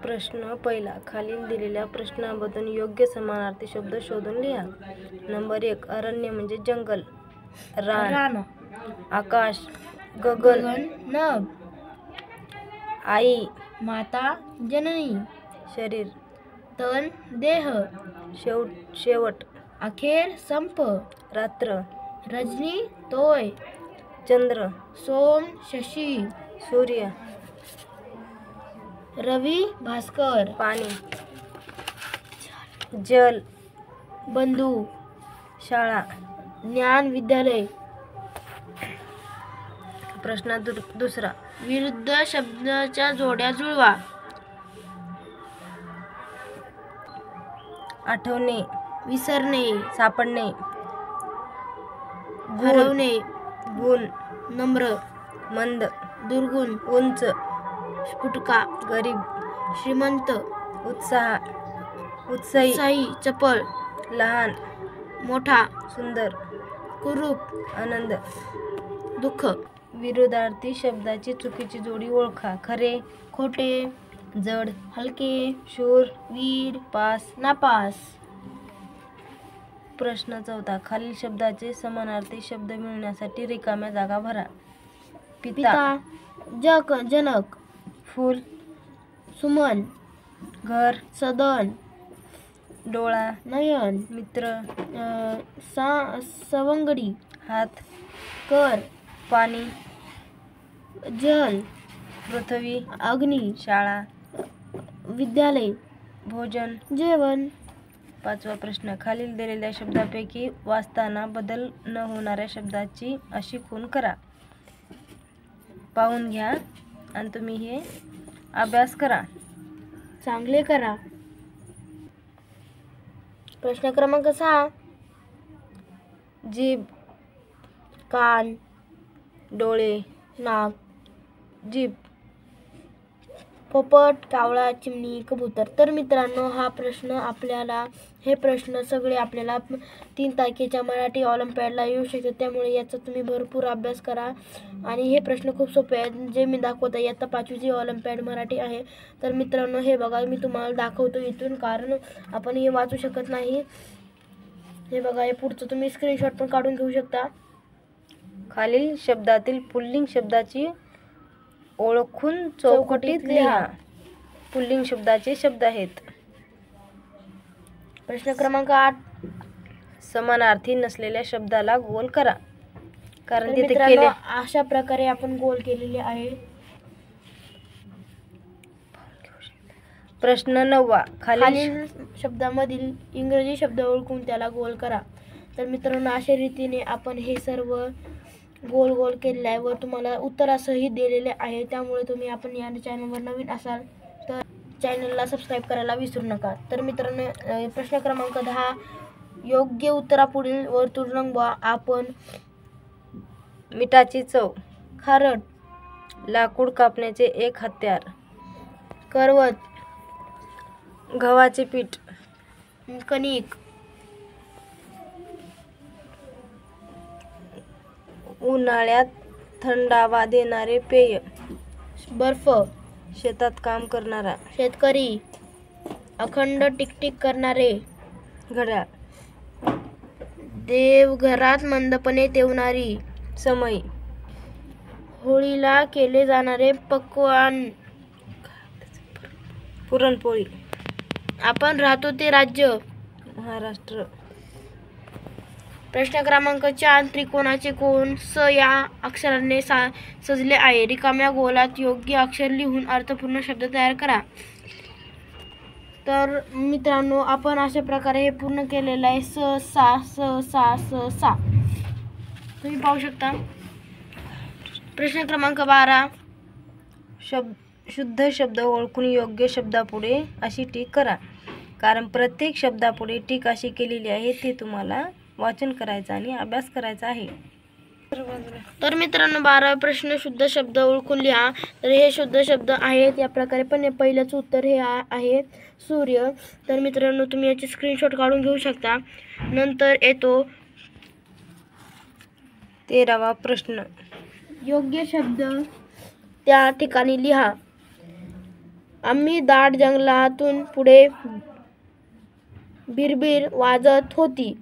प्रश्न पहिला. खालील दिलेल्या प्रश्नाबद्दल योग्य समानार्थी शब्द शोधून लिहा. नंबर 1. अरण्य म्हणजे जंगल. रान, आकाश, गगन, नभ, आई, माता, जननी, शरीर, तन, देह, शेवट, अखेर, संप, रात्र, रजनी, तोय, चंद्र, सोम, शशी, सूर्य, रवी, भास्कर, पाणी, जल, बंधू, शाळा, ज्ञान, विद्यालय. प्रश्न दुसरा. विरुद्ध शब्दाच्या जोड्या जुळवा. आठवणे, विसरणे, सापडणे, हरवणे, गुण, नम्र, मंद, दुर्गुण, उंच, स्फुटका, गरीब, श्रीमंत, उत्साही, चपळ, लहान, मोठा, सुंदर, कुरूप, आनंद, दुःख. विरुद्धार्थी शब्दाची चुकीची जोडी ओळखा. खरे, खोटे, जड, हलके, शूर, वीर, पास, नापास. प्रश्न चौथा. खालील शब्दाचे समानार्थी शब्द मिळवण्यासाठी रिकाम्या जागा भरा. पिता, जनक, फूल, सुमन, घर, सदन, डोळा, नयन, मित्र, सवंगडी, हात, कर, पाणी, जल, पृथ्वी, अग्नी, शाळा, विद्यालय, भोजन. जेवण. पाचवा प्रश्न. खालील दिलेल्या शब्दापैकी वाचताना बदल न होणाऱ्या शब्दाची अशी खूण करा. पाहून घ्या आणि तुम्ही हे अभ्यास करा. चांगले करा. प्रश्न क्रमांक 6. जीभ, कान, डोळे, नाक, जीभ, पोपट, कावळा, चिमणी, कबूतर. तर मित्रांनो, हे प्रश्न सगळे आपल्याला 3 तारखेच्या मराठी ऑलिम्पियाडला येऊ शकतात. त्यामुळे याचा तुम्ही भरपूर अभ्यास करा. आणि हे प्रश्न खूप सोपे आहेत, जे मी दाखवत आहे. इयत्ता 5वीची ऑलिम्पियाड मराठी आहे. तर मित्रांनो, हे बघा, मी तुम्हाला दाखवतो इथून, कारण आपण हे वाचू शकत नाही. हे बघा, हे पुढचं तुम्ही स्क्रीनशॉट पण काढून घेऊ शकता. खालील शब्दातील पुल्लिंग शब्दाची ओळखून चौकटीत लिहा. पुल्लिंग शब्दाचे शब्द आहेत. प्रश्न क्रमांक 8. समानार्थी नसलेल्या शब्दाला गोल करा. कारण तिथे मित्रांनो, केले. अशा प्रकारे आपण गोल केलेले आहे. प्रश्न 9. खालील शब्दामधील इंग्रजी शब्द ओळखून त्याला गोल करा. तर मित्रांनो, अशा रीतीने आपण हे सर्व गोल गोल केलेले आहे व तुम्हाला उत्तरासहित दिलेले आहे. त्यामुळे तुम्ही आपण या चॅनलवर नवीन असाल तर चॅनलला सबस्क्राईब करायला विसरू नका. तर मित्रांनो, प्रश्न क्रमांक 10. योग्य उत्तरापुढील वर्तुळ रंगवा. आपण मिठाची चव, खारट, लाकूड कापण्याचे एक हत्यार, करवत, गव्हाचे पीठ, कणिक, उन्हाळ्यात थंडावा देणारे पेय, बर्फ, शेतात काम करणारा, शेतकरी, अखंड टिकटिक करणारे, घड्याळ, देवघरात मंदपणे तेवणारी, समय, होळीला केले जाणारे पक्वान्न, पुरणपोळी, आपण राहतो ते राज्य, महाराष्ट्र. प्रश्न क्रमांक 4. त्रिकोणाचे कोण स या अक्षराने सजले आहे. रिकाम्या गोलात योग्य अक्षर लिहून अर्थपूर्ण शब्द तयार करा. तर मित्रांनो, आपण अशा प्रकारे हे पूर्ण केलेलं आहे. स सा स सा स सा तुम्ही पाहू शकता. प्रश्न क्रमांक 12. शुद्ध शब्द ओळखून योग्य शब्दापुढे अशी टीक करा. कारण प्रत्येक शब्दापुढे टीक अशी केलेली आहे, ते तुम्हाला वाचन करायचं आणि अभ्यास करायचा आहे. तर मित्रांनो, 12 प्रश्न. शुद्ध शब्द ओळखून लिहा. तर हे शुद्ध शब्द आहेत या प्रकारे. पण पहिल्याचं उत्तर हे आहे सूर्य. तर मित्रांनो, तुम्ही याची स्क्रीनशॉट काढून घेऊ शकता. नंतर येतो 13वा प्रश्न. योग्य शब्द त्या ठिकाणी लिहा. आम्ही दाट जंगलातून पुढे बिरबिर वाजत होती.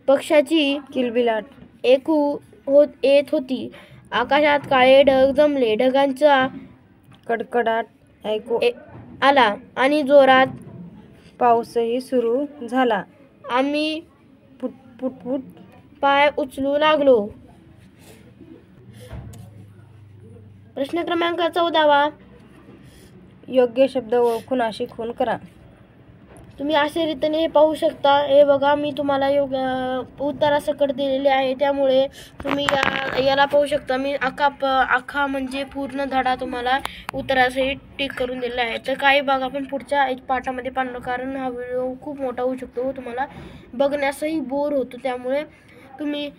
पक्षाची किलबिलाट. येत होती. आकाशात काळे ढग जमले. ढगांचा कडकडाट ऐकू आला आणि जोरात पाऊसही सुरू झाला. आम्ही पुटपुट पाय उचलू लागलो. प्रश्न क्रमांक 14. योग्य शब्द ओळखून अशी खूण करा. तुम्ही अशा रीतीने हे पाहू शकता. हे बघा, मी तुम्हाला उत्तरासकट दिलेले आहे, त्यामुळे तुम्ही याला पाहू शकता. मी अख्खा म्हणजे पूर्ण धडा तुम्हाला उत्तरासहित टिक करून दिलेला आहे. तर काही भाग आपण पुढच्या पाठामध्ये पाहणार, कारण हा व्हिडिओ खूप मोठा होऊ शकतो, तुम्हाला बघण्यासही बोर होतो. त्यामुळे तुम्ही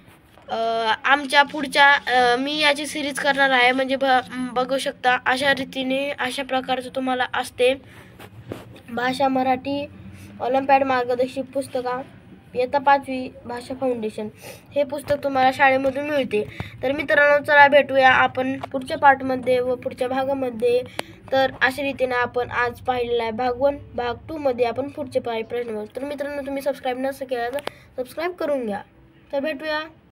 आमच्या पुढच्या मी याची सिरीज करणार आहे, म्हणजे बघू शकता. अशा रीतीने अशा प्रकारचं तुम्हाला असते. भाषा मराठी ऑलिम्पियाड मार्गदर्शक पुस्तका इयत्ता 5वी भाषा फाउंडेशन हे पुस्तक तुम्हाला शाळेमधून मिळते. तर मित्रांनो, चला भेटूया आपण पुढच्या पार्टमध्ये व पुढच्या भागामध्ये. तर अशा रीतीने आपण आज पाहिलेला आहे भाग 1. भाग 2 मध्ये आपण पुढचे प्रश्न. तर मित्रांनो, तुम्ही सबस्क्राईब नसेल केला तर सबस्क्राईब करून घ्या. तर भेटूया.